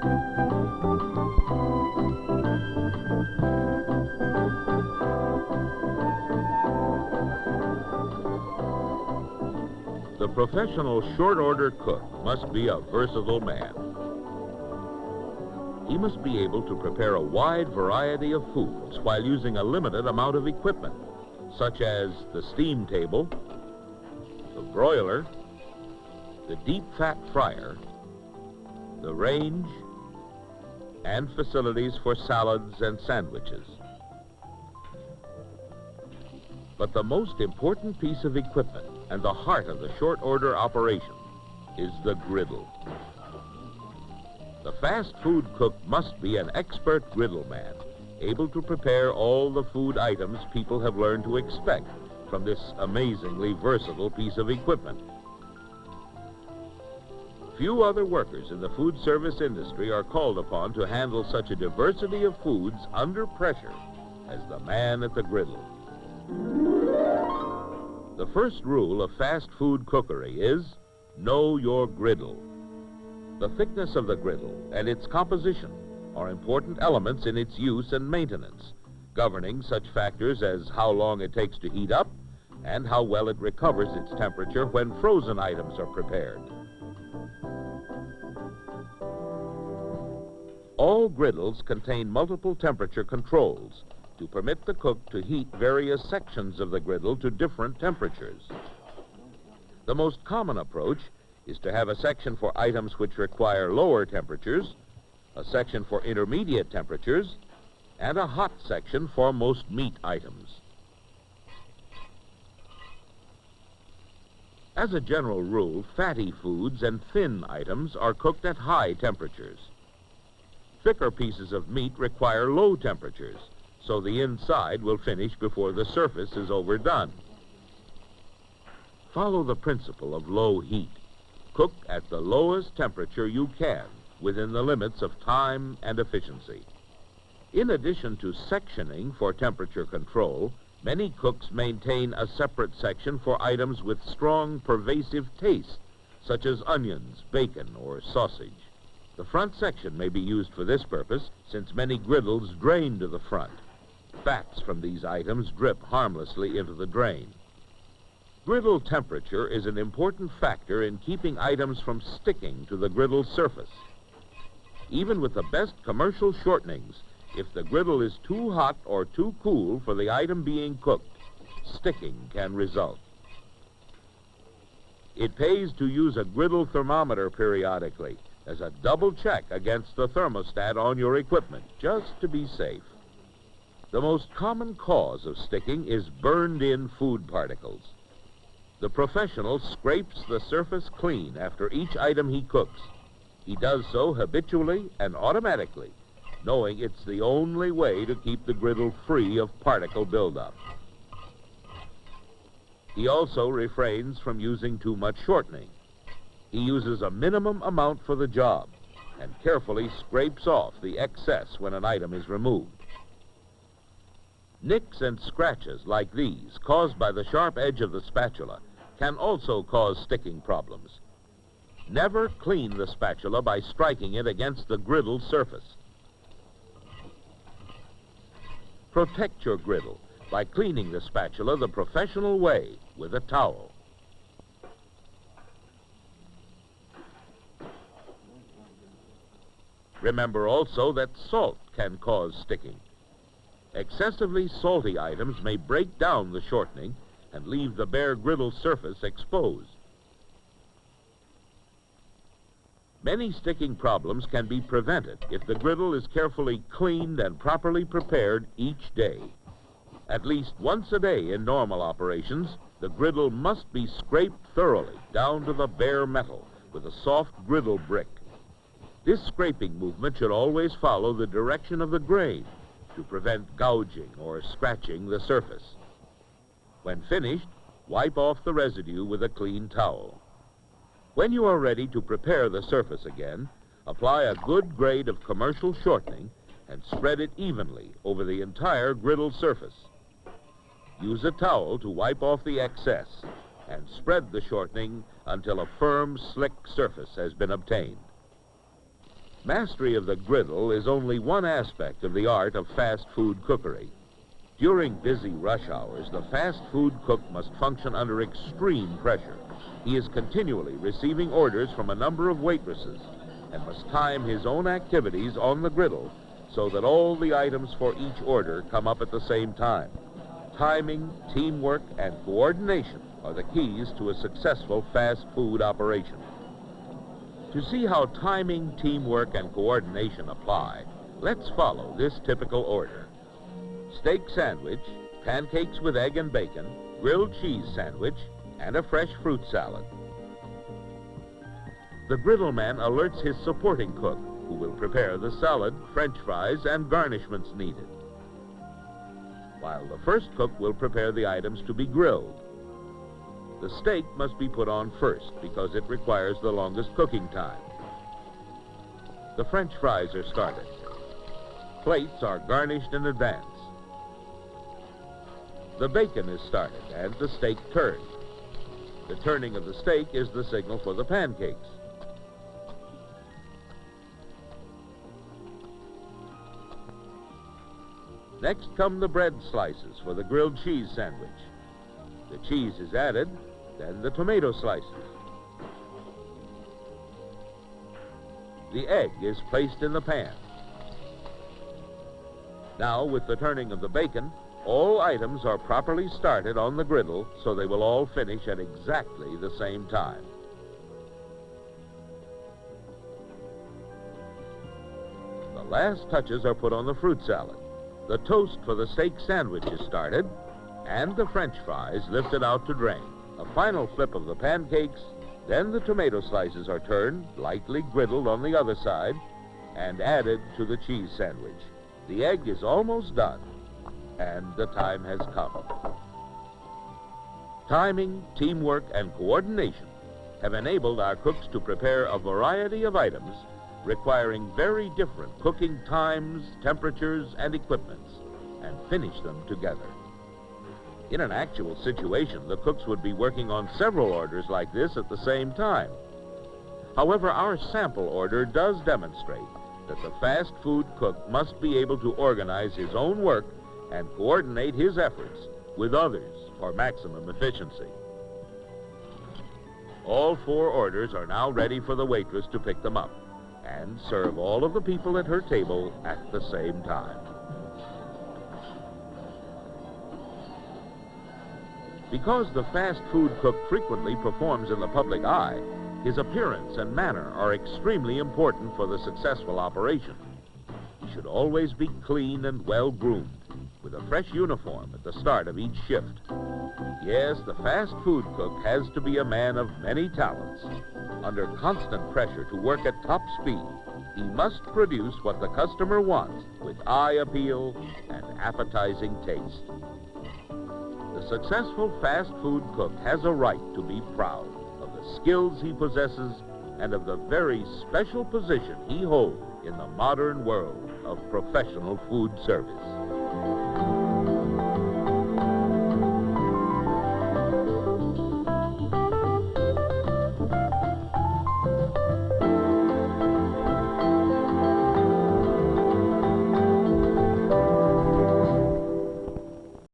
The professional short-order cook must be a versatile man. He must be able to prepare a wide variety of foods while using a limited amount of equipment, such as the steam table, the broiler, the deep fat fryer, the range, and facilities for salads and sandwiches. But the most important piece of equipment and the heart of the short order operation is the griddle. The fast food cook must be an expert griddle man, able to prepare all the food items people have learned to expect from this amazingly versatile piece of equipment. Few other workers in the food service industry are called upon to handle such a diversity of foods under pressure as the man at the griddle. The first rule of fast food cookery is know your griddle. The thickness of the griddle and its composition are important elements in its use and maintenance, governing such factors as how long it takes to heat up and how well it recovers its temperature when frozen items are prepared. All griddles contain multiple temperature controls to permit the cook to heat various sections of the griddle to different temperatures. The most common approach is to have a section for items which require lower temperatures, a section for intermediate temperatures, and a hot section for most meat items. As a general rule, fatty foods and thin items are cooked at high temperatures. Thicker pieces of meat require low temperatures, so the inside will finish before the surface is overdone. Follow the principle of low heat. Cook at the lowest temperature you can within the limits of time and efficiency. In addition to sectioning for temperature control, many cooks maintain a separate section for items with strong, pervasive taste, such as onions, bacon, or sausage. The front section may be used for this purpose, since many griddles drain to the front. Fats from these items drip harmlessly into the drain. Griddle temperature is an important factor in keeping items from sticking to the griddle surface. Even with the best commercial shortenings, if the griddle is too hot or too cool for the item being cooked, sticking can result. It pays to use a griddle thermometer periodically as a double check against the thermostat on your equipment, just to be safe. The most common cause of sticking is burned-in food particles. The professional scrapes the surface clean after each item he cooks. He does so habitually and automatically, knowing it's the only way to keep the griddle free of particle buildup. He also refrains from using too much shortening. He uses a minimum amount for the job and carefully scrapes off the excess when an item is removed. Nicks and scratches like these, caused by the sharp edge of the spatula, can also cause sticking problems. Never clean the spatula by striking it against the griddle surface. Protect your griddle by cleaning the spatula the professional way with a towel. Remember also that salt can cause sticking. Excessively salty items may break down the shortening and leave the bare griddle surface exposed. Many sticking problems can be prevented if the griddle is carefully cleaned and properly prepared each day. At least once a day in normal operations, the griddle must be scraped thoroughly down to the bare metal with a soft griddle brick. This scraping movement should always follow the direction of the grain to prevent gouging or scratching the surface. When finished, wipe off the residue with a clean towel. When you are ready to prepare the surface again, apply a good grade of commercial shortening and spread it evenly over the entire griddle surface. Use a towel to wipe off the excess and spread the shortening until a firm, slick surface has been obtained. Mastery of the griddle is only one aspect of the art of fast food cookery. During busy rush hours, the fast food cook must function under extreme pressure. He is continually receiving orders from a number of waitresses and must time his own activities on the griddle so that all the items for each order come up at the same time. Timing, teamwork, and coordination are the keys to a successful fast food operation. To see how timing, teamwork, and coordination apply, let's follow this typical order. Steak sandwich, pancakes with egg and bacon, grilled cheese sandwich, and a fresh fruit salad. The griddle man alerts his supporting cook, who will prepare the salad, French fries, and garnishments needed, while the first cook will prepare the items to be grilled. The steak must be put on first because it requires the longest cooking time. The French fries are started. Plates are garnished in advance. The bacon is started and the steak turned. The turning of the steak is the signal for the pancakes. Next come the bread slices for the grilled cheese sandwich. The cheese is added, then the tomato slices. The egg is placed in the pan. Now, with the turning of the bacon, all items are properly started on the griddle so they will all finish at exactly the same time. The last touches are put on the fruit salad. The toast for the steak sandwich is started, and the French fries lifted out to drain. A final flip of the pancakes, then the tomato slices are turned, lightly griddled on the other side, and added to the cheese sandwich. The egg is almost done, and the time has come. Timing, teamwork, and coordination have enabled our cooks to prepare a variety of items requiring very different cooking times, temperatures, and equipments, and finish them together. In an actual situation, the cooks would be working on several orders like this at the same time. However, our sample order does demonstrate that the fast food cook must be able to organize his own work and coordinate his efforts with others for maximum efficiency. All 4 orders are now ready for the waitress to pick them up and serve all of the people at her table at the same time. Because the fast food cook frequently performs in the public eye, his appearance and manner are extremely important for the successful operation. He should always be clean and well-groomed, with a fresh uniform at the start of each shift. Yes, the fast food cook has to be a man of many talents. Under constant pressure to work at top speed, he must produce what the customer wants with eye appeal and appetizing taste. The successful fast food cook has a right to be proud of the skills he possesses and of the very special position he holds in the modern world of professional food service.